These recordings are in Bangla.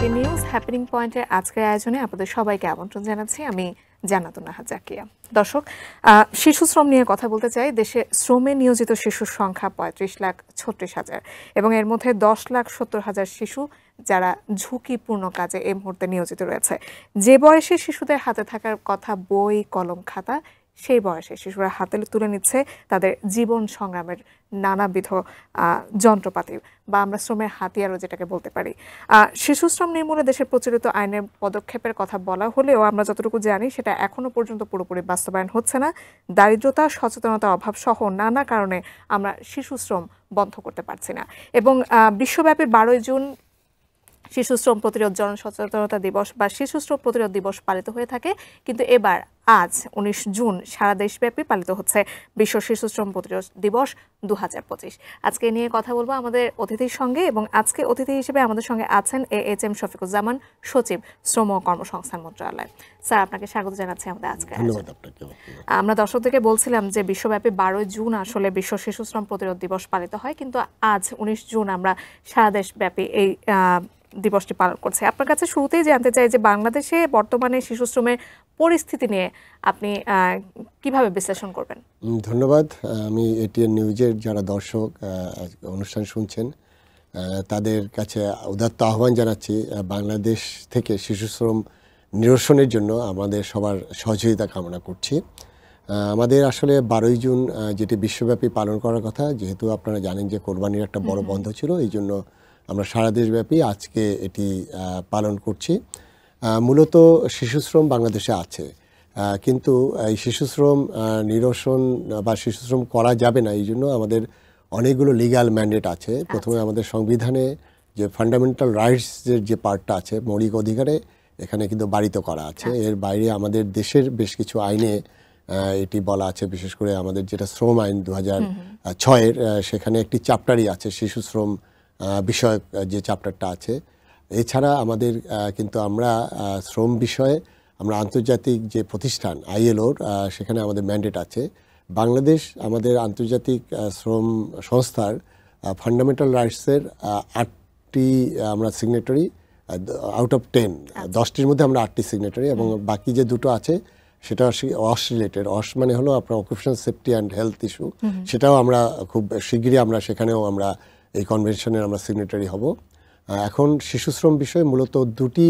এটি নিউজ হ্যাপেনিং পয়েন্টের আজকের আয়োজনে আপনাদের সবাইকে আমন্ত্রণ জানাচ্ছি। আমি জান্নাতুন নাহার জাকিয়া। দর্শক, শিশু শ্রম নিয়ে কথা বলতে চাই। দেশে শ্রমে নিয়োজিত শিশুর সংখ্যা 35,36,000 এবং এর মধ্যে 10,70,000 শিশু যারা ঝুঁকিপূর্ণ কাজে এই মুহূর্তে নিয়োজিত রয়েছে। যে বয়সে শিশুদের হাতে থাকার কথা বই, কলম, খাতা, সেই বয়সে শিশুরা হাতে তুলে নিচ্ছে তাদের জীবন সংগ্রামের নানাবিধ যন্ত্রপাতি বা আমরা শ্রমের হাতিয়ারও যেটাকে বলতে পারি। শিশু শ্রম নির্মূলে দেশের প্রচলিত আইনের পদক্ষেপের কথা বলা হলেও আমরা যতটুকু জানি সেটা এখনো পর্যন্ত পুরোপুরি বাস্তবায়ন হচ্ছে না। দারিদ্রতা, সচেতনতা অভাব সহ নানা কারণে আমরা শিশু শ্রম বন্ধ করতে পারছি না। এবং বিশ্বব্যাপী 12 জুন শিশু শ্রম প্রতিরোধ জনসচেতনতা দিবস বা শিশু শ্রম প্রতিরোধ দিবস পালিত হয়ে থাকে, কিন্তু এবার আজ 19 জুন সারা দেশব্যাপী পালিত হচ্ছে বিশ্ব শিশু শ্রম প্রতিরোধ দিবস 2025। আজকে নিয়ে কথা বলবো আমাদের অতিথির সঙ্গে, এবং আজকে অতিথি হিসেবে আমাদের সঙ্গে আছেন AHM শফিকুজ্জামান, সচিব, শ্রম ও কর্মসংস্থান মন্ত্রণালয়। স্যার, আপনাকে স্বাগত জানাচ্ছি আমাদের আজকে। আমরা দর্শকদেরকে বলছিলাম যে বিশ্বব্যাপী 12 জুন আসলে বিশ্ব শিশু শ্রম প্রতিরোধ দিবস পালিত হয়, কিন্তু আজ 19 জুন আমরা সারা দেশব্যাপী এই দিবসটি পালন করছে। আপনার কাছে শুরুতেই জানতে চাই যে বাংলাদেশে বর্তমানে শিশু শ্রমের পরিস্থিতি নিয়ে আপনি কিভাবে বিশ্লেষণ করবেন? ধন্যবাদ। আমি এটিএন নিউজের যারা দর্শক অনুষ্ঠান শুনছেন তাদের কাছে উদাত্ত আহ্বান জানাচ্ছি, বাংলাদেশ থেকে শিশু শ্রম নিরসনের জন্য আমাদের সবার সহযোগিতা কামনা করছি। আমাদের আসলে 12 জুন যেটি বিশ্বব্যাপী পালন করার কথা, যেহেতু আপনারা জানেন যে কোরবানির একটা বড় বন্ধ ছিল, এই জন্য আমরা সারা দেশব্যাপী আজকে এটি পালন করছি। মূলত শিশু শ্রম বাংলাদেশে আছে, কিন্তু এই শিশু শ্রম নিরসন বা শিশু শ্রম করা যাবে না, এই জন্য আমাদের অনেকগুলো লিগ্যাল ম্যান্ডেট আছে। প্রথমে আমাদের সংবিধানে যে ফান্ডামেন্টাল রাইটসের যে পার্টটা আছে, মৌলিক অধিকারে, এখানে কিন্তু বাড়িত করা আছে। এর বাইরে আমাদের দেশের বেশ কিছু আইনে এটি বলা আছে, বিশেষ করে আমাদের যেটা শ্রম আইন 2006-এর, সেখানে একটি চ্যাপ্টারই আছে শিশু শ্রম বিষয়ক যে চ্যাপ্টারটা আছে। এছাড়া আমাদের কিন্তু আমরা শ্রম বিষয়ে আমরা আন্তর্জাতিক যে প্রতিষ্ঠান ILOর সেখানে আমাদের ম্যান্ডেট আছে। বাংলাদেশ আমাদের আন্তর্জাতিক শ্রম সংস্থার ফান্ডামেন্টাল রাইটসের 8টি আমরা সিগনেটারি আউট অফ 10, 10টির মধ্যে আমরা 8টি সিগনেটারি, এবং বাকি যে দুটো আছে সেটা অস রিলেটেড। অস মানে হলো আপনার occupational safety and health issue, সেটাও আমরা খুব শীঘ্রই আমরা সেখানেও আমরা এই কনভেনশনের আমরা সিগনেটারি হব। এখন শিশু শ্রম বিষয়ে মূলত দুটি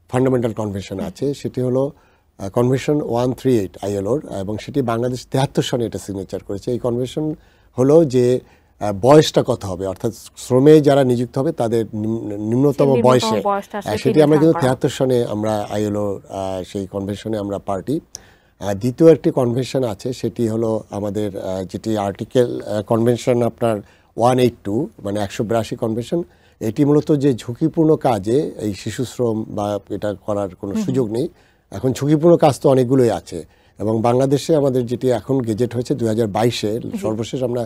ফান্ডামেন্টাল কনভেনশন আছে। সেটি হলো কনভেনশন 138 ILOর, এবং সেটি বাংলাদেশ 73 সনে এটা সিগনেচার করেছে। এই কনভেনশন হলো যে বয়সটা কত হবে, অর্থাৎ শ্রমে যারা নিযুক্ত হবে তাদের নিম্নতম বয়সে, সেটি আমরা কিন্তু 73 সনে আমরা ILO সেই কনভেনশনে আমরা পার্টি। দ্বিতীয় একটি কনভেনশন আছে, সেটি হলো আমাদের যেটি আর্টিকেল কনভেনশন আপনার 182 মানে 182 কনভেনশন। এটি মূলত যে ঝুঁকিপূর্ণ কাজে এই শিশু শ্রম বা এটা করার কোনো সুযোগ নেই। এখন ঝুঁকিপূর্ণ কাজ তো অনেকগুলোই আছে, এবং বাংলাদেশে আমাদের যেটি এখন গেজেট হয়েছে 2022-এ, সর্বশেষ আমরা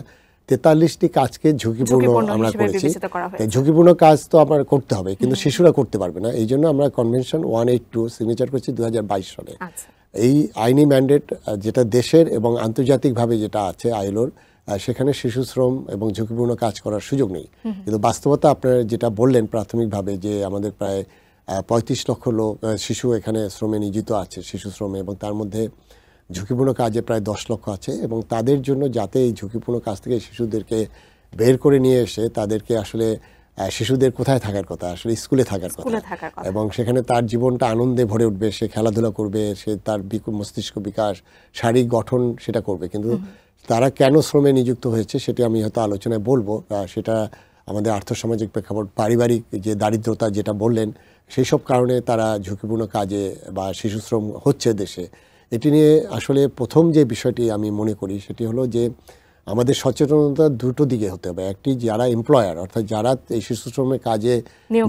43টি কাজকে ঝুঁকিপূর্ণ আমরা করেছি। ঝুঁকিপূর্ণ কাজ তো আমার করতে হবে, কিন্তু শিশুরা করতে পারবে না, এই জন্য আমরা কনভেনশন 182 সিগনেচার করেছি 2022 সালে। এই আইনি ম্যান্ডেট যেটা দেশের এবং আন্তর্জাতিকভাবে যেটা আছে ILOর, সেখানে শিশু শ্রম এবং ঝুঁকিপূর্ণ কাজ করার সুযোগ নেই। কিন্তু বাস্তবতা আপনারা যেটা বললেন প্রাথমিকভাবে, যে আমাদের প্রায় 35 লক্ষ লোক শিশু এখানে শ্রমে নিয়োজিত আছে শিশু শ্রমে, এবং তার মধ্যে ঝুঁকিপূর্ণ কাজে প্রায় 10 লক্ষ আছে। এবং তাদের জন্য যাতে এই ঝুঁকিপূর্ণ কাজ থেকে শিশুদেরকে বের করে নিয়ে এসে তাদেরকে আসলে শিশুদের কোথায় থাকার কথা, আসলে স্কুলে থাকার কথা, এবং সেখানে তার জীবনটা আনন্দে ভরে উঠবে, সে খেলাধুলা করবে, সে তার মস্তিষ্ক বিকাশ, শারীরিক গঠন সেটা করবে। কিন্তু তারা কেন শ্রমে নিযুক্ত হয়েছে সেটি আমি হয়তো আলোচনায় বলবো। সেটা আমাদের আর্থসামাজিক প্রেক্ষাপট, পারিবারিক যে দারিদ্রতা যেটা বললেন, সেই সব কারণে তারা ঝুঁকিপূর্ণ কাজে বা শিশু শ্রম হচ্ছে দেশে। এটি নিয়ে আসলে প্রথম যে বিষয়টি আমি মনে করি সেটি হলো যে আমাদের সচেতনতা দুটো দিকে হতে হবে। একটি, যারা এমপ্লয়ার অর্থাৎ যারা এই শিশু শ্রমের কাজে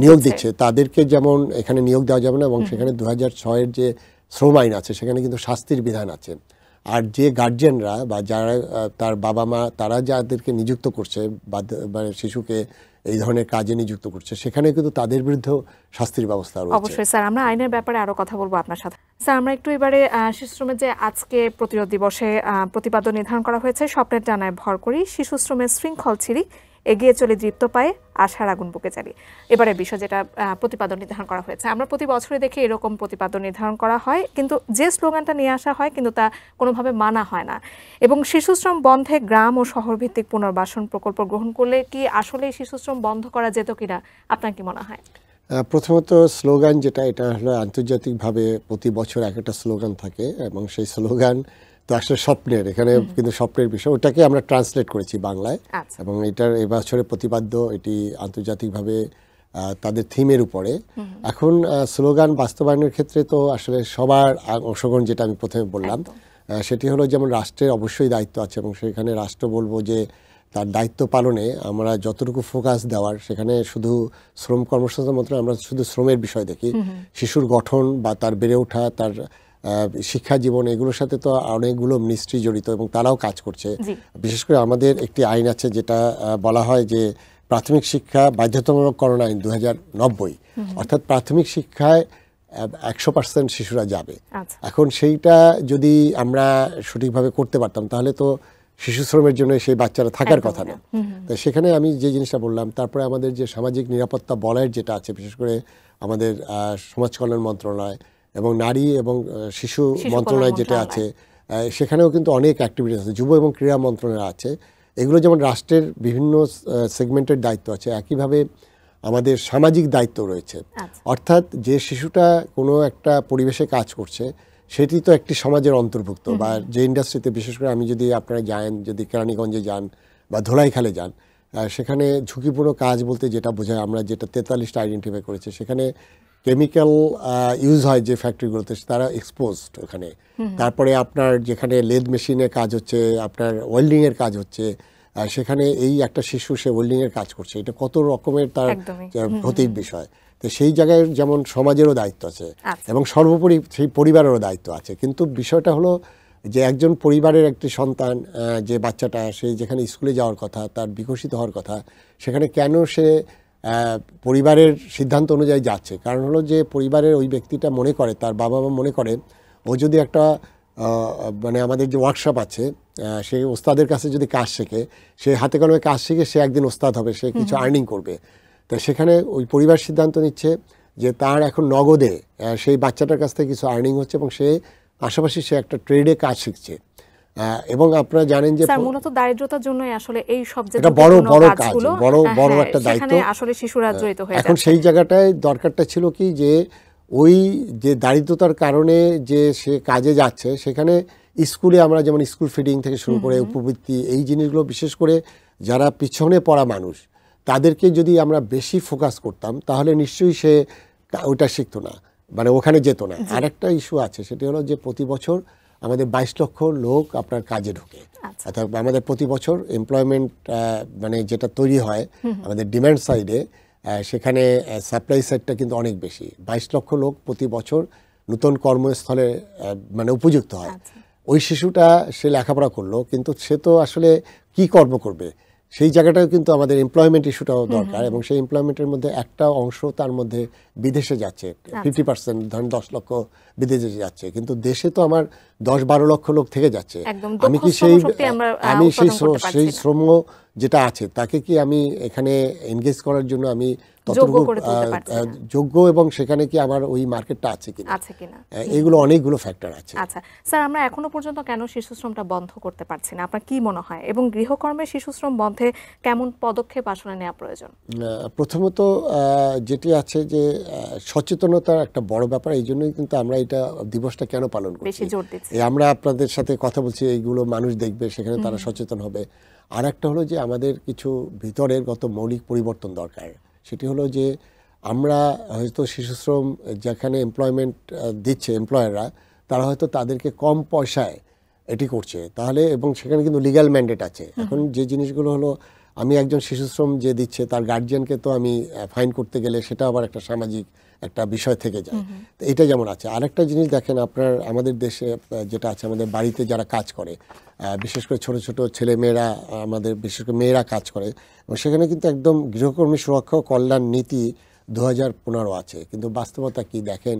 নিয়োগ দিচ্ছে তাদেরকে যেমন এখানে নিয়োগ দেওয়া যাবে না, এবং সেখানে 2006-এর যে শ্রম আইন আছে সেখানে কিন্তু শাস্তির বিধান আছে। আর যে গার্জিয়ানরা বা যারা তার বাবা মা তারা যাদেরকে নিযুক্ত করছে বা শিশুকে এই ধরনের কাজে নিযুক্ত করছে, সেখানে কিন্তু তাদের বিরুদ্ধে শাস্তির ব্যবস্থা রয়েছে। অবশ্যই স্যার, আমরা আইনের ব্যাপারে আরো কথা বলবো আপনার সাথে। স্যার, আমরা একটু এবারে শিশু শ্রমের যে আজকে প্রতিরোধ দিবসে প্রতিপাদ্য নির্ধারণ করা হয়েছে, স্বপ্নের ডানায় ভর করি, শিশু শ্রমের শৃঙ্খল ছিঁড়ি, এগিয়ে চলে দৃপ্ত পায়ে আশার আগুন বুকে জ্বালি। এবারের বিষয় যেটা প্রতিপাদন নির্ধারণ করা হয়েছে, আমরা প্রতি বছরই দেখি এরকম প্রতিপাদন নির্ধারণ করা হয়, কিন্তু যে স্লোগানটা নিয়ে আসা হয় কিন্তু তা কোনোভাবে মানা হয় না। এবং শিশুশ্রম বন্ধে গ্রাম ও শহরভিত্তিক পুনর্বাসন প্রকল্প গ্রহণ করলে কি আসলে শিশুশ্রম বন্ধ করা যেত কিনা, আপনার কি মনে হয়? প্রথমত স্লোগান যেটা, এটা হলো আন্তর্জাতিকভাবে প্রতি বছর একটা স্লোগান থাকে এবং সেই স্লোগান তো আসলে স্বপ্নের, এখানে কিন্তু স্বপ্নের বিষয়, ওটাকে আমরা ট্রান্সলেট করেছি বাংলায় এবং এটার এবছরের প্রতিপাদ্য এটি আন্তর্জাতিকভাবে তাদের থিমের উপরে। এখন স্লোগান বাস্তবায়নের ক্ষেত্রে তো আসলে সবার অংশগ্রহণ, যেটা আমি প্রথমে বললাম, সেটি হলো যেমন রাষ্ট্রের অবশ্যই দায়িত্ব আছে এবং সেখানে রাষ্ট্র বলবো যে তার দায়িত্ব পালনে আমরা যতটুকু ফোকাস দেওয়ার, সেখানে শুধু শ্রম কর্মসংস্থান মন্ত্রণালয় আমরা শুধু শ্রমের বিষয় দেখি, শিশুর গঠন বা তার বেড়ে ওঠা, তার শিক্ষা জীবন, এগুলোর সাথে তো অনেকগুলো মিনিস্ট্রি জড়িত এবং তারাও কাজ করছে। বিশেষ করে আমাদের একটি আইন আছে যেটা বলা হয় যে প্রাথমিক শিক্ষা বাধ্যতামূলককরণ আইন 2090, অর্থাৎ প্রাথমিক শিক্ষায় 100% শিশুরা যাবে। এখন সেইটা যদি আমরা সঠিকভাবে করতে পারতাম তাহলে তো শিশু শ্রমের জন্য সেই বাচ্চারা থাকার কথা না। তো সেখানে আমি যে জিনিসটা বললাম, তারপরে আমাদের যে সামাজিক নিরাপত্তা বলয়ের যেটা আছে, বিশেষ করে আমাদের সমাজ কল্যাণ মন্ত্রণালয় এবং নারী এবং শিশু মন্ত্রণালয় যেটা আছে, সেখানেও কিন্তু অনেক অ্যাক্টিভিটি আছে, যুব এবং ক্রীড়া মন্ত্রণালয় আছে। এগুলো যেমন রাষ্ট্রের বিভিন্ন সেগমেন্টের দায়িত্ব আছে, একইভাবে আমাদের সামাজিক দায়িত্ব রয়েছে। অর্থাৎ যে শিশুটা কোনো একটা পরিবেশে কাজ করছে সেটি তো একটি সমাজের অন্তর্ভুক্ত, বা যে ইন্ডাস্ট্রিতে, বিশেষ করে আমি যদি আপনারা যান, যদি কেরানীগঞ্জে যান বা ধোলাইখালে যান, সেখানে ঝুঁকিপূর্ণ কাজ বলতে যেটা বোঝায়, আমরা যেটা 43টা আইডেন্টিফাই করেছি, সেখানে কেমিক্যাল ইউজ হয় যে ফ্যাক্টরিগুলোতে, তারা এক্সপোজড ওখানে। তারপরে আপনার যেখানে লেদ মেশিনে কাজ হচ্ছে, আপনার ওয়েল্ডিংয়ের কাজ হচ্ছে, সেখানে এই একটা শিশু সে ওয়েল্ডিংয়ের কাজ করছে, এটা কত রকমের তার ক্ষতির বিষয়। তো সেই জায়গায় যেমন সমাজেরও দায়িত্ব আছে এবং সর্বোপরি সেই পরিবারেরও দায়িত্ব আছে। কিন্তু বিষয়টা হলো যে একজন পরিবারের একটি সন্তান, যে বাচ্চাটা, সে যেখানে স্কুলে যাওয়ার কথা, তার বিকশিত হওয়ার কথা, সেখানে কেন সে পরিবারের সিদ্ধান্ত অনুযায়ী যাচ্ছে? কারণ হলো যে পরিবারের ওই ব্যক্তিটা মনে করে, তার বাবা মা মনে করে, ও যদি একটা মানে আমাদের যে ওয়ার্কশপ আছে, সে ওস্তাদের কাছে যদি কাজ শেখে, সে হাতে কলমে কাজ শিখে সে একদিন ওস্তাদ হবে, সে কিছু আর্নিং করবে। তো সেখানে ওই পরিবার সিদ্ধান্ত নিচ্ছে যে তার এখন নগদে সেই বাচ্চাটার কাছ থেকে কিছু আর্নিং হচ্ছে এবং সে পাশাপাশি সে একটা ট্রেডে কাজ শিখছে। এবং আপনারা জানেন যে মূলত দারিদ্রতার জন্যই আসলে এই সব যে বড় বড় কাজ, বড় একটা দায়িত্ব আসলে শিশুরা জড়িত হয়ে এখন সেই জায়গাটায় দরকারটা ছিল কি, যে ওই যে দারিদ্রতার কারণে যে সে কাজে যাচ্ছে, সেখানে স্কুলে আমরা যেমন স্কুল ফিডিং থেকে শুরু করে উপবৃত্তি, এই জিনিসগুলো বিশেষ করে যারা পিছনে পড়া মানুষ, তাদেরকে যদি আমরা বেশি ফোকাস করতাম তাহলে নিশ্চয়ই সে ওইটা শিখতো না, মানে ওখানে যেত না। আরেকটা ইস্যু আছে, সেটি হলো যে প্রতি বছর আমাদের 22 লক্ষ লোক আপনার কাজে ঢোকে, অর্থাৎ আমাদের প্রতি বছর এমপ্লয়মেন্ট মানে যেটা তৈরি হয় আমাদের ডিমান্ড সাইডে, সেখানে সাপ্লাই সাইডটা কিন্তু অনেক বেশি। 22 লক্ষ লোক প্রতি বছর নতুন কর্মস্থলে মানে উপযুক্ত হয়। ওই শিশুটা সে লেখাপড়া করলো, কিন্তু সে তো আসলে কি কর্ম করবে, সেই জায়গাটাও কিন্তু আমাদের এমপ্লয়মেন্ট ইস্যুটাও দরকার। এবং সেই এমপ্লয়মেন্টের মধ্যে একটা অংশ তার মধ্যে বিদেশে যাচ্ছে, 50%, ধরেন 10 লক্ষ বিদেশে যাচ্ছে, কিন্তু দেশে তো আমার 10-12 লক্ষ লোক থেকে যাচ্ছে। আমি কি সেই শ্রম যেটা আছে তাকে কি আমি এখানে এনগেজ করার জন্য আমি যোগ্য, এবং সেখানে কি আমার ওই মার্কেটটা আছে কিনা, এগুলো অনেকগুলো ফ্যাক্টর আছে। আচ্ছা স্যার, আমরা এখনো পর্যন্ত কেন শিশু শ্রমটা বন্ধ করতে পারছি না, আপনার কি মনে হয়? এবং গৃহকর্মে শিশু শ্রম বন্ধে কেমন পদক্ষেপ আসলে নেওয়া প্রয়োজন? প্রথমত যেটি আছে যে সচেতনতার একটা বড় ব্যাপার, এই জন্যই কিন্তু আমরা এটা দিবসটা কেন পালন করছি, আমরা আপনাদের সাথে কথা বলছি, এইগুলো মানুষ দেখবে, সেখানে তারা সচেতন হবে। আর একটা হলো যে আমাদের কিছু ভিতরের গত মৌলিক পরিবর্তন দরকার। সেটি হলো যে আমরা হয়তো শিশুশ্রম যেখানে এমপ্লয়মেন্ট দিচ্ছে এমপ্লয়াররা, তারা হয়তো তাদেরকে কম পয়সায় এটি করছে তাহলে, এবং সেখানে কিন্তু লিগ্যাল ম্যান্ডেট আছে। এখন যে জিনিসগুলো হলো, আমি একজন শিশুশ্রম যে দিচ্ছে তার গার্জিয়ানকে তো আমি ফাইন করতে গেলে সেটা আবার একটা সামাজিক একটা বিষয় থেকে যায়। তো এটা যেমন আছে। আরেকটা জিনিস দেখেন, আপনার আমাদের দেশে যেটা আছে, আমাদের বাড়িতে যারা কাজ করে, বিশেষ করে ছোট ছোট ছেলে মেয়েরা, আমাদের বিশেষ করে মেয়েরা কাজ করে, এবং সেখানে কিন্তু একদম গৃহকর্মী সুরক্ষা ও কল্যাণ নীতি 2015 আছে, কিন্তু বাস্তবতা কি দেখেন,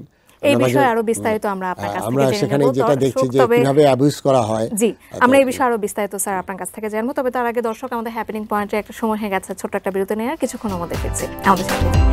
এই বিষয়ে আরো বিস্তারিত আমরা আপনার কাছ থেকে জেনে সেখানে নেব। যেটা দেখছি যে কিভাবে অ্যাবিউজ করা হয়। জি, আমরা এই বিষয়ে আরো বিস্তারিত স্যার আপনার কাছ থেকে জানবো। তবে তার আগে দর্শক, আমাদের হ্যাপেনিং পয়েন্টে একটা সময় হয়ে গেছে ছোট্ট একটা বিরতি নেওয়ার, কিছুক্ষণ আমাদের ফিরছি, আমাদের সাথে থাকুন।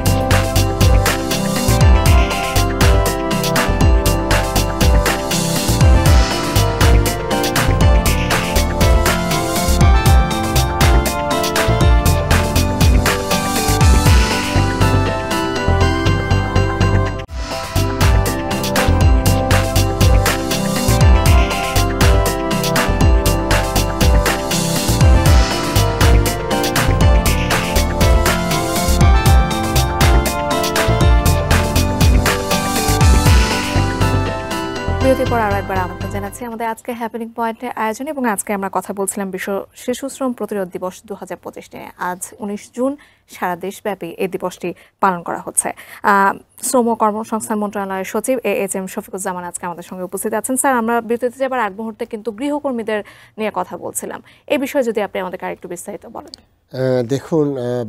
বিরতির পর আরো একবার আমন্ত্রণ জানাচ্ছি আমাদের আজকে হ্যাপেনিং পয়েন্টের আয়োজনে, এবং আজকে আমরা কথা বলছিলাম বিশ্ব শিশু শ্রম প্রতিরোধ দিবস 2025 নিয়ে। আজ 19 জুন সারা দেশব্যাপী এই দিবসটি পালন করা হচ্ছে। শ্রম ও কর্মসংস্থান মন্ত্রণালয়ের সচিব AHM শফিকুজ্জামান আজকে আমাদের সঙ্গে উপস্থিত আছেন। স্যার, আমরা বিরতিতে যাবার আগ মুহূর্তে কিন্তু গৃহকর্মীদের নিয়ে কথা বলছিলাম, এই বিষয়ে যদি আপনি আমাদেরকে আরেকটু বিস্তারিত বলেন। দেখুন,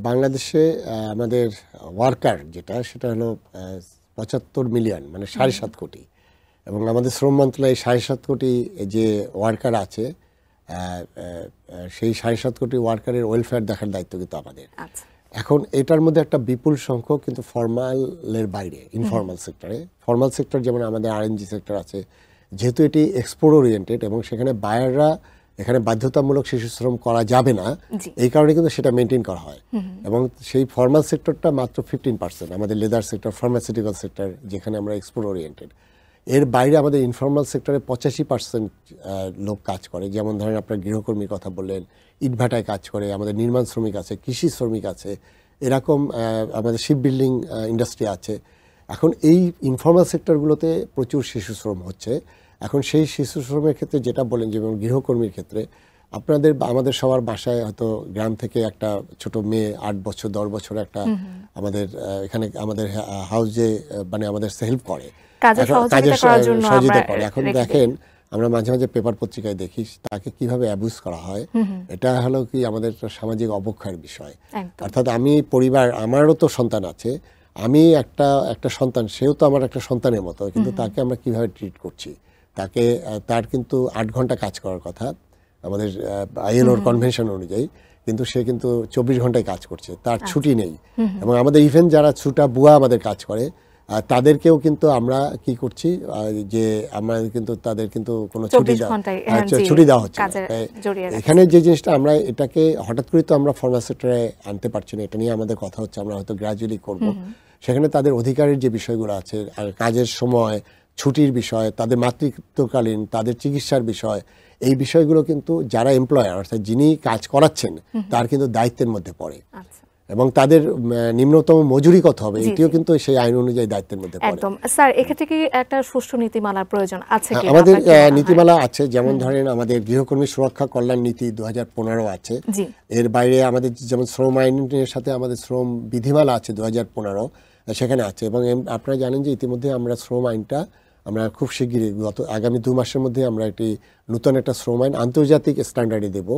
বাংলাদেশে আমাদের ওয়ার্কার সেটা হলো 75 মিলিয়ন, মানে 7.5 কোটি, এবং আমাদের শ্রম মন্ত্রণালয়ে 7.5 কোটি যে ওয়ার্কার আছে, সেই 7.5 কোটি ওয়ার্কারের ওয়েলফেয়ার দেখার দায়িত্ব কিন্তু আমাদের। এখন এটার মধ্যে একটা বিপুল সংখ্যক কিন্তু ফর্মালের বাইরে ইনফর্মাল সেক্টরে, ফর্মাল সেক্টর যেমন আমাদের RNG সেক্টর আছে, যেহেতু এটি এক্সপোর্ট ওরিয়েন্টেড এবং সেখানে বায়াররা এখানে বাধ্যতামূলক শিশু শ্রম করা যাবে না, এই কারণে কিন্তু সেটা মেনটেন করা হয়। এবং সেই ফর্মাল সেক্টরটা মাত্র 15%, আমাদের লেদার সেক্টর, ফার্মাসিউটিক্যাল সেক্টর যেখানে আমরা এক্সপোর্ট ওরিয়েন্টেড। এর বাইরে আমাদের ইনফর্মাল সেক্টরে 85% লোক কাজ করে। যেমন ধরেন আপনার গৃহকর্মীর কথা বললেন, ইটভাটায় কাজ করে, আমাদের নির্মাণ শ্রমিক আছে, কৃষি শ্রমিক আছে, এরকম আমাদের শিপ বিল্ডিং ইন্ডাস্ট্রি আছে। এখন এই ইনফর্মাল সেক্টরগুলোতে প্রচুর শিশু শ্রম হচ্ছে। এখন সেই শিশু শ্রমের ক্ষেত্রে যেটা বলেন, যেমন গৃহকর্মীর ক্ষেত্রে আপনাদের আমাদের সবার বাসায় হয়তো গ্রাম থেকে একটা ছোট মেয়ে 8 বছর 10 বছর একটা আমাদের এখানে আমাদের হাউসে মানে আমাদের হেল্প করে, সহযোগিতা করে। এখন দেখেন, আমরা মাঝে মাঝে পেপার পত্রিকায় দেখি তাকে কিভাবে অ্যাবিউজ করা হয়। এটা হলো কি আমাদের সামাজিক অবক্ষয়ের বিষয়। অর্থাৎ আমি পরিবার, আমারও তো সন্তান আছে, আমি একটা সন্তান, সেও তো আমার একটা সন্তানের মতো, কিন্তু তাকে আমরা কিভাবে ট্রিট করছি। তার কিন্তু 8 ঘন্টা কাজ করার কথা আমাদের ILOর কনভেনশন অনুযায়ী, কিন্তু সে কিন্তু 24 ঘন্টায় কাজ করছে, তার ছুটি নেই। এবং আমাদের ইভেন যারা ছুটা বুয়া আমাদের কাজ করে, তাদেরকেও কিন্তু আমরা কি করছি, যে আমরা কিন্তু তাদের কিন্তু কোনো ছুটি দেওয়া হচ্ছে না। এখানে যে জিনিসটা, আমরা এটাকে হঠাৎ করে তো আমরা ফর্মাল সেক্টরে আনতে পারছি না, এটা নিয়ে আমাদের কথা হচ্ছে, আমরা হয়তো গ্র্যাজুয়ালি করব। সেখানে তাদের অধিকারের যে বিষয়গুলো আছে, আর কাজের সময়, ছুটির বিষয়, তাদের মাতৃত্বকালীন, তাদের চিকিৎসার বিষয়, এই বিষয়গুলো কিন্তু যারা এমপ্লয়ার, অর্থাৎ যিনি কাজ করাচ্ছেন, তার কিন্তু দায়িত্বের মধ্যে পড়ে। এবং তাদের নিম্নতম মজুরি কত হবে, এটিও কিন্তু সেই আইন অনুযায়ী দায়িত্বের মধ্যে পড়ে। একদম। স্যার, এক্ষেত্রে কি একটা সুষ্ঠু নীতিমালার প্রয়োজন আছে কি? আমাদের নীতিমালা আছে, যেমন ধরেন আমাদের গৃহকর্মী সুরক্ষা কল্যাণ নীতি 2015 আছে। এর বাইরে আমাদের যেমন শ্রম আইনের সাথে আমাদের শ্রম বিধিমালা আছে 2015, সেখানে আছে। এবং আপনারা জানেন যে ইতিমধ্যে আমরা শ্রম আইনটা আমরা খুব শিগগিরই আগামী 2 মাসের মধ্যে আমরা একটি নতুন একটা শ্রম আইন আন্তর্জাতিক স্ট্যান্ডার্ডে দেব।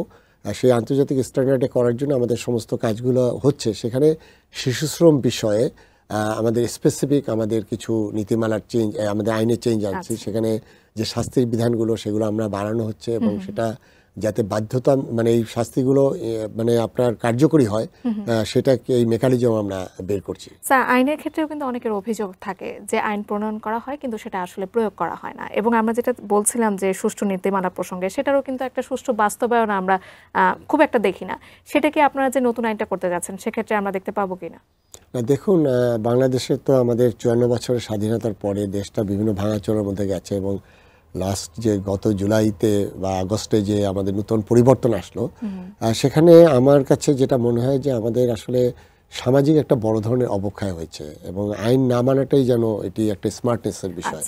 সেই আন্তর্জাতিক স্ট্যান্ডার্ডে করার জন্য আমাদের সমস্ত কাজগুলো হচ্ছে। সেখানে শিশু শ্রম বিষয়ে আমাদের স্পেসিফিক আমাদের কিছু নীতিমালার চেঞ্জ, আমাদের আইনে চেঞ্জ আনছে। সেখানে যে শাস্তির বিধানগুলো সেগুলো আমরা বাড়ানো হচ্ছে, এবং সেটা যাতে বাধ্যতা, মানে এই শাস্তিগুলো মানে আপনার কার্যকরী হয়, সেটাকে এই মেকানিজম আমরা বের করছি। স্যার, আইনের ক্ষেত্রেও কিন্তু অনেকের অভিযোগ থাকে যে আইন প্রণয়ন করা হয় কিন্তু সেটা আসলে প্রয়োগ করা হয় না। এবং আমরা যেটা বলছিলাম যে সুষ্ঠু নীতিমালা প্রসঙ্গে, সেটারও কিন্তু একটা সুষ্ঠু বাস্তবায়ন আমরা খুব একটা দেখি না। সেটা কি আপনারা যে নতুন আইনটা করতে যাচ্ছেন সেক্ষেত্রে আমরা দেখতে পাবো কিনা? দেখুন, বাংলাদেশে তো আমাদের 54 বছরের স্বাধীনতার পরে দেশটা বিভিন্ন ভাঙাচোরার মধ্যে গেছে, এবং লাস্ট যে গত জুলাইতে বা আগস্টে যে আমাদের নতুন পরিবর্তন আসলো, সেখানে আমার কাছে যেটা মনে হয় যে আমাদের আসলে সামাজিক একটা বড় ধরনের অবক্ষয় হয়েছে, এবং আইন না মানাটাই যেন এটি একটা স্মার্টনেসের বিষয়।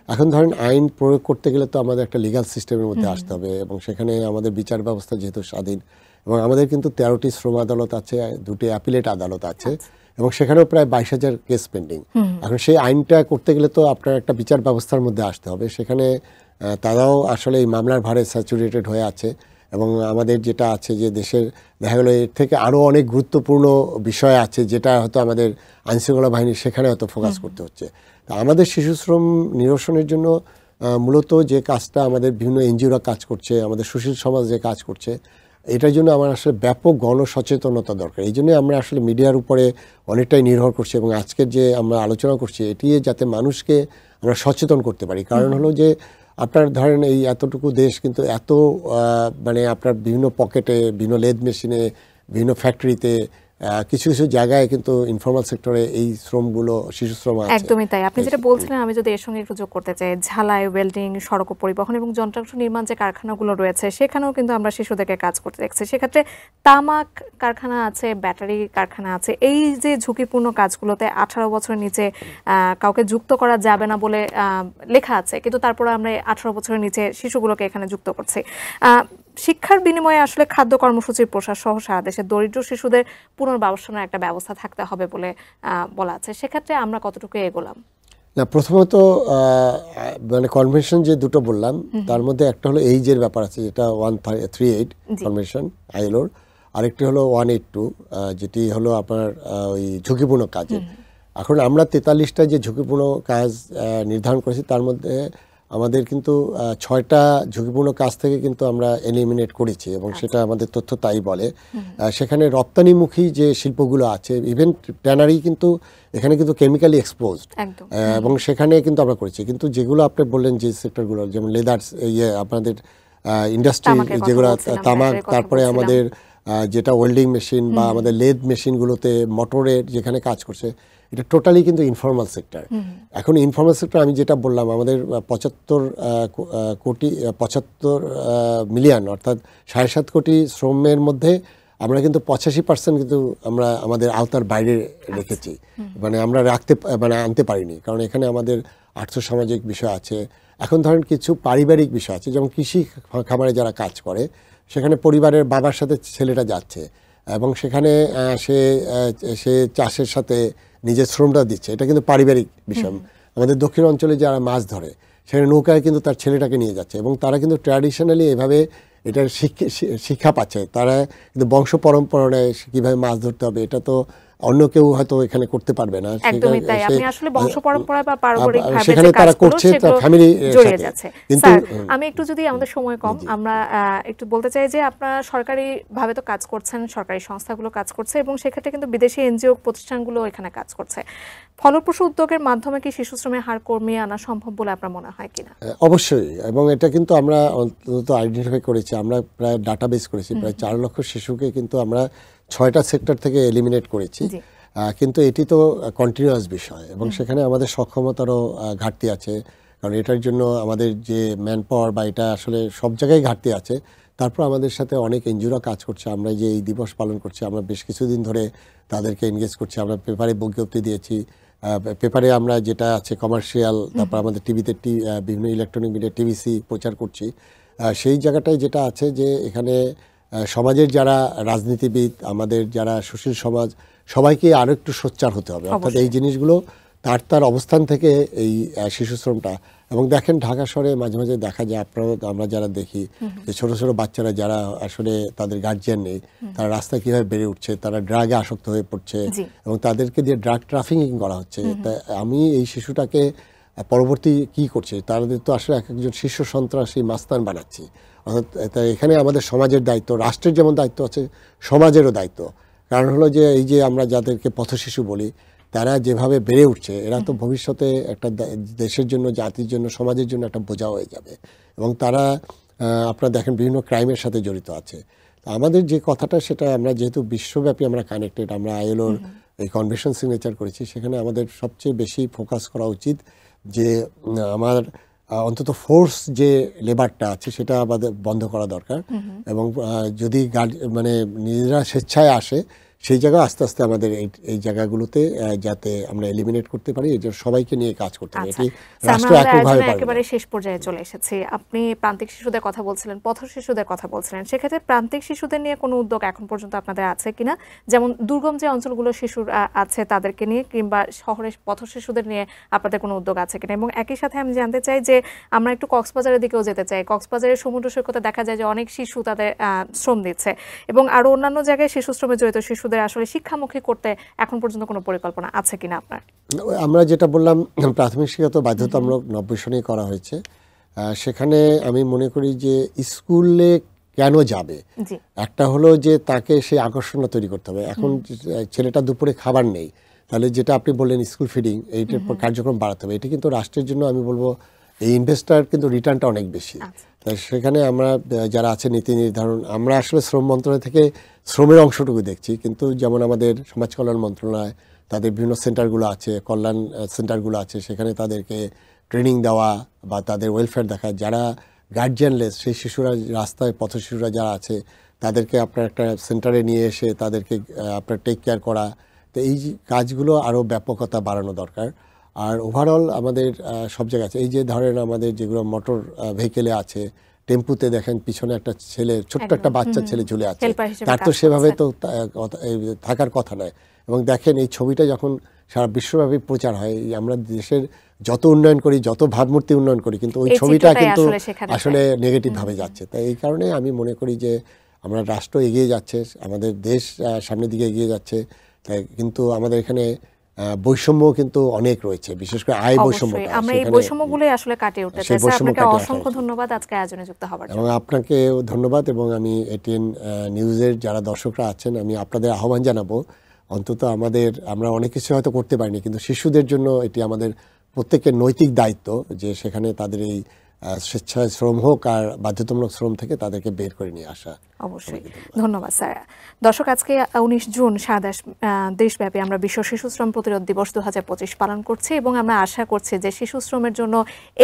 এখন ধরেন আইন প্রয়োগ করতে গেলে তো আমাদের একটা লিগাল সিস্টেমের মধ্যে আসতে হবে, এবং সেখানে আমাদের বিচার ব্যবস্থা যেহেতু স্বাধীন, এবং আমাদের কিন্তু 13টি শ্রম আদালত আছে, 2টি অ্যাপিলেট আদালত আছে, এবং সেখানেও প্রায় 22,000 কেস পেন্ডিং। এখন সেই আইনটা করতে গেলে তো আপনার একটা বিচার ব্যবস্থার মধ্যে আসতে হবে। সেখানে তারাও আসলে এই মামলার ভারে স্যাচুরেটেড হয়ে আছে, এবং আমাদের যেটা আছে যে দেশের দেখা গেলো এর থেকে আরও অনেক গুরুত্বপূর্ণ বিষয় আছে, যেটা হয়তো আমাদের আইনশৃঙ্খলা বাহিনী সেখানে হয়তো ফোকাস করতে হচ্ছে। তা আমাদের শিশু শ্রম নিরসনের জন্য মূলত যে কাজটা আমাদের বিভিন্ন এনজিওরা কাজ করছে, আমাদের সুশীল সমাজ যে কাজ করছে, এটার জন্য আমার আসলে ব্যাপক গণসচেতনতা দরকার। এই জন্যই আমরা আসলে মিডিয়ার উপরে অনেকটাই নির্ভর করছি এবং আজকের যে আমরা আলোচনা করছি এটি যাতে মানুষকে আমরা সচেতন করতে পারি। কারণ হলো যে আপনার ধরেন এই এতটুকু দেশ কিন্তু এত মানে আপনার বিভিন্ন পকেটে, বিভিন্ন লেদ মেশিনে, বিভিন্ন ফ্যাক্টরিতে, কিছু কিছু জায়গায় কিন্তু ইনফর্মাল সেক্টরে এই শ্রমগুলো, শিশু শ্রম আছে। একদমই তাই। আপনি যেটা বলছিলেন আমি যদি এর সঙ্গে একটু যোগ করতে চাই, ঝালাই, ওয়েল্ডিং, সড়ক পরিবহন এবং যন্ত্রাংশ নির্মাণ যে কারখানাগুলো রয়েছে সেখানেও কিন্তু আমরা শিশুদেরকে কাজ করতে দেখছি। সেক্ষেত্রে তামাক কারখানা আছে, ব্যাটারি কারখানা আছে। এই যে ঝুঁকিপূর্ণ কাজগুলোতে 18 বছরের নিচে কাউকে যুক্ত করা যাবে না বলে লেখা আছে, কিন্তু তারপরে আমরা 18 বছরের নিচে শিশুগুলোকে এখানে যুক্ত করছি। শিক্ষার বিনিময়ে আসলে খাদ্য কর্মসূচির প্রসার সহ সারা দেশে দরিদ্র শিশুদের পুনর্বাসনের একটা ব্যবস্থা থাকতে হবে বলে বলা আছে। সেক্ষেত্রে আমরা কতটুকু এগোলাম? না, প্রথমত মানে কনভেনশন যে দুটো বললাম তার মধ্যে একটা হলো এইজের ব্যাপার আছে, যেটা 138 কনভেনশন আইএলওর, আরেকটি হলো 182 যেটি হলো আপনার ওই ঝুঁকিপূর্ণ কাজের। এখন আমরা 43টা যে ঝুঁকিপূর্ণ কাজ নির্ধারণ করেছি তার মধ্যে আমাদের কিন্তু 6টা ঝুঁকিপূর্ণ কাজ থেকে কিন্তু আমরা এলিমিনেট করেছি এবং সেটা আমাদের তথ্য তাই বলে। সেখানে রপ্তানিমুখী যে শিল্পগুলো আছে, ইভেন ট্যানারি কিন্তু এখানে কিন্তু কেমিক্যালি এক্সপোজড, এবং সেখানে কিন্তু আমরা করেছি। কিন্তু যেগুলো আপনি বললেন যে সেক্টরগুলো, যেমন লেদার, আপনাদের ইন্ডাস্ট্রি যেগুলো, তামাক, তারপরে আমাদের যেটা ওয়েল্ডিং মেশিন বা আমাদের লেদ মেশিনগুলোতে মোটরের যেখানে কাজ করছে, এটা টোটালি কিন্তু ইনফর্মাল সেক্টর। এখন ইনফর্মাল সেক্টর আমি যেটা বললাম, আমাদের 75 মিলিয়ন অর্থাৎ 7.5 কোটি শ্রমের মধ্যে আমরা কিন্তু 85% কিন্তু আমরা আমাদের আওতার বাইরে রেখেছি, মানে আমরা আনতে পারিনি, কারণ এখানে আমাদের আর্থসামাজিক বিষয় আছে। এখন ধরেন কিছু পারিবারিক বিষয় আছে, যেমন কৃষি খামারে যারা কাজ করে, সেখানে পরিবারের বাবার সাথে ছেলেটা যাচ্ছে এবং সেখানে সে চাষের সাথে নিজের শ্রমটা দিচ্ছে, এটা কিন্তু পারিবারিক বিষয়। আমাদের দক্ষিণ অঞ্চলে যারা মাছ ধরে, সেখানে নৌকায় কিন্তু তার ছেলেটাকে নিয়ে যাচ্ছে এবং তারা কিন্তু ট্র্যাডিশনালি এভাবে এটার শিক্ষা পাচ্ছে। তারা কিন্তু বংশ পরম্পরায় কীভাবে মাছ ধরতে হবে এটা তো অন্য কেউ হয়তো এখানে করতে পারবে না। একদমই তাই। আপনি আসলে বংশ পরম্পরা বা পারিবারিকভাবে সেখানে তারা করছে, তার ফ্যামিলি জড়িয়ে যাচ্ছে। কিন্তু আমি একটু, যদি আমাদের সময় কম, আমরা একটু বলতে চাই যে আপনারা সরকারিভাবে তো কাজ করছেন, সরকারি সংস্থাগুলো কাজ করছে এবং সেক্ষেত্রে কিন্তু বিদেশি এনজিও প্রতিষ্ঠানগুলো এখানে কাজ করছে। ফলপ্রসূ উদ্যোগের মাধ্যমে কি শিশু শ্রমের হার কমিয়ে আনা সম্ভব বলে আপনার মনে হয় কিনা? অবশ্যই, এবং এটা কিন্তু আমরা অন্তত আইডেন্টিফাই করেছি, আমরা প্রায় ডাটাবেস করেছি, প্রায় 4 লক্ষ শিশুকে কিন্তু আমরা 6টা সেক্টর থেকে এলিমিনেট করেছি। কিন্তু এটি তো কন্টিনিউয়াস বিষয় এবং সেখানে আমাদের সক্ষমতারও ঘাটতি আছে, কারণ এটার জন্য আমাদের যে ম্যান পাওয়ার বা এটা আসলে সব জায়গায় ঘাটতি আছে। তারপর আমাদের সাথে অনেক এনজিওরা কাজ করছে। আমরা যে এই দিবস পালন করছি, আমরা বেশ কিছুদিন ধরে তাদেরকে এনগেজ করছি। আমরা পেপারে বিজ্ঞপ্তি দিয়েছি, পেপারে আমরা যেটা আছে কমার্শিয়াল, তারপর আমাদের টিভিতে বিভিন্ন ইলেকট্রনিক মিডিয়া টিভিসি প্রচার করছি। সেই জায়গাটায় যেটা আছে যে এখানে সমাজের যারা রাজনীতিবিদ, আমাদের যারা সুশীল সমাজ, সবাইকে আরও একটু সোচ্চার হতে হবে। অর্থাৎ এই জিনিসগুলো তার অবস্থান থেকে এই শিশু শ্রমটা, এবং দেখেন ঢাকা শহরে মাঝে মাঝে দেখা যায়, আমরা যারা দেখি যে ছোট ছোট বাচ্চারা যারা আসলে তাদের গার্জিয়ান নেই, তারা রাস্তায় কীভাবে বেড়ে উঠছে, তারা ড্রাগে আসক্ত হয়ে পড়ছে এবং তাদেরকে দিয়ে ড্রাগ ট্রাফিকিং করা হচ্ছে। তা আমি এই শিশুটাকে পরবর্তী কি করছে, তাদের তো আসলে একজন শীর্ষ সন্ত্রাসী মাস্তান বানাচ্ছি। অর্থাৎ এখানে আমাদের সমাজের দায়িত্ব, রাষ্ট্রের যেমন দায়িত্ব আছে, সমাজেরও দায়িত্ব। কারণ হলো যে এই যে আমরা যাদেরকে পথশিশু বলি, তারা যেভাবে বেড়ে উঠছে, এরা তো ভবিষ্যতে একটা দেশের জন্য, জাতির জন্য, সমাজের জন্য একটা বোঝা হয়ে যাবে এবং তারা আপনারা দেখেন বিভিন্ন ক্রাইমের সাথে জড়িত আছে। আমাদের যে কথাটা, সেটা আমরা যেহেতু বিশ্বব্যাপী আমরা কানেক্টেড, আমরা আইএলওর এই কনভেনশন সিগনেচার করেছি, সেখানে আমাদের সবচেয়ে বেশি ফোকাস করা উচিত যে আমার অন্তত ফোর্স যে লেবারটা আছে সেটা আমাদের বন্ধ করা দরকার এবং যদি মানে নিজেরা স্বেচ্ছায় আসে, সেই জায়গায় আস্তে আস্তে আমাদের এই জায়গাগুলোতে যাতে আমরা এলিমিনেট করতে পারি, এই জন্য সবাইকে নিয়ে কাজ করতে হবে। এটি রাষ্ট্র এককভাবে পারবে না। একেবারে শেষ পর্যায়ে চলে এসেছি। আপনি প্রান্তিক শিশুদের কথা বলছিলেন, পথ শিশুদের কথা বলছিলেন। সেক্ষেত্রে প্রান্তিক শিশুদের নিয়ে কোনো উদ্যোগ এখন পর্যন্ত আপনাদের আছে কিনা? যেমন দুর্গম যে অঞ্চলগুলো শিশুর আছে তাদেরকে নিয়ে, কিংবা শহরের পথ শিশুদের নিয়ে আপনাদের কোনো উদ্যোগ আছে কিনা? এবং একই সাথে আমি জানতে চাই যে আমরা একটু কক্সবাজারের দিকেও যেতে চাই। কক্সবাজারের সমুদ্র সৈকতে দেখা যায় যে অনেক শিশু তাদের শ্রম দিচ্ছে এবং আরও অন্যান্য জায়গায় শিশু শ্রমে জড়িত শিশুদের শিশুদের আসলে শিক্ষামুখী করতে এখন পর্যন্ত কোনো পরিকল্পনা আছে কিনা আপনার? আমরা যেটা বললাম প্রাথমিক শিক্ষা তো বাধ্যতামূলক 90 সনেই করা হয়েছে। সেখানে আমি মনে করি যে স্কুলে কেন যাবে, একটা হলো যে তাকে সেই আকর্ষণটা তৈরি করতে হবে। এখন ছেলেটা দুপুরে খাবার নেই, তাহলে যেটা আপনি বললেন স্কুল ফিডিং, এইটার কার্যক্রম বাড়াতে হবে। এটা কিন্তু রাষ্ট্রের জন্য আমি বলবো এই ইনভেস্টার কিন্তু রিটার্নটা অনেক বেশি। তাই সেখানে আমরা যারা আছে নীতি নির্ধারণ, আমরা আসলে শ্রম মন্ত্রণালয় থেকে শ্রমের অংশটুকু দেখছি, কিন্তু যেমন আমাদের সমাজ কল্যাণ মন্ত্রণালয় তাদের বিভিন্ন সেন্টারগুলো আছে, কল্যাণ সেন্টারগুলো আছে, সেখানে তাদেরকে ট্রেনিং দেওয়া বা তাদের ওয়েলফেয়ার দেখা, যারা গার্জিয়ানলেস সেই শিশুরা রাস্তায় পথ শিশুরা যারা আছে তাদেরকে আপনার একটা সেন্টারে নিয়ে এসে তাদেরকে আপনার টেক কেয়ার করা। তো এই কাজগুলো আরও ব্যাপকতা বাড়ানো দরকার। আর ওভারঅল আমাদের সব জায়গায় আছে, এই যে ধরেন আমাদের যেগুলো মোটর ভেহিকেলে আছে, টেম্পুতে দেখেন পিছনে একটা ছেলে, ছোট্ট একটা বাচ্চা ছেলে ঝুলে আছে, তার তো সেভাবে তো থাকার কথা নয়। এবং দেখেন এই ছবিটা যখন সারা বিশ্বব্যাপী প্রচার হয়, আমরা দেশের যত উন্নয়ন করি, যত ভাবমূর্তি উন্নয়ন করি, কিন্তু ওই ছবিটা কিন্তু আসলে নেগেটিভ ভাবে যাচ্ছে। তাই এই কারণে আমি মনে করি যে আমরা রাষ্ট্র এগিয়ে যাচ্ছে, আমাদের দেশ সামনের দিকে এগিয়ে যাচ্ছে, তাই কিন্তু আমাদের এখানে বৈষম্য কিন্তু অনেক রয়েছে, বিশেষ করে আয় বৈষম্য। আমরা এই বৈষম্যগুলোই আসলে কাটিয়ে উঠতে চাই। আপনাকে অসংখ্য ধন্যবাদ আজকে আয়োজনে যুক্ত হওয়ার জন্য। এবং আপনাকে ধন্যবাদ। এবং আমি এটিএন নিউজের যারা দর্শকরা আছেন, আমি আপনাদের আহ্বান জানাবো, অন্তত আমরা অনেক কিছু হয়তো করতে পারিনি, কিন্তু শিশুদের জন্য এটি আমাদের প্রত্যেকের নৈতিক দায়িত্ব যে সেখানে তাদের এই স্বেচ্ছায় শ্রম হোক আর বাধ্যতামূলক শ্রম থেকে তাদেরকে বের করে নিয়ে আসা। অবশ্যই ধন্যবাদ স্যার। দর্শক, আজকে 19 জুন সারা দেশব্যাপী আমরা বিশ্ব শিশু শ্রম প্রতিরোধ দিবস 2025 পালন করছি, এবং আমরা আশা করছি যে শিশু শ্রমের জন্য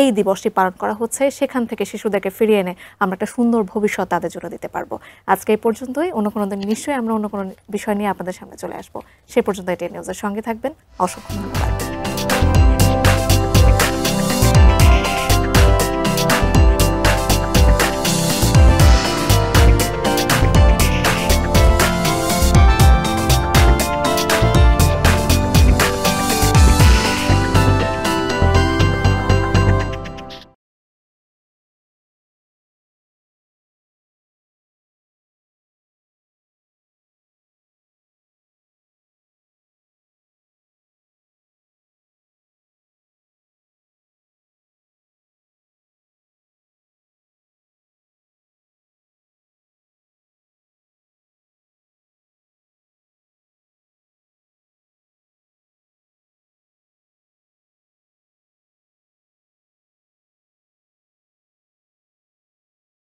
এই দিবসটি পালন করা হচ্ছে, সেখান থেকে শিশুদেরকে ফিরিয়ে এনে আমরা একটা সুন্দর ভবিষ্যৎ তাদের জন্য দিতে পারবো। আজকে এই পর্যন্তই। অন্য কোনো দিন নিশ্চয়ই আমরা অন্য কোনো বিষয় নিয়ে আপনাদের সামনে চলে আসবো। সে পর্যন্ত এটিএন নিউজের সঙ্গে থাকবেন। অসংখ্য ধন্যবাদ।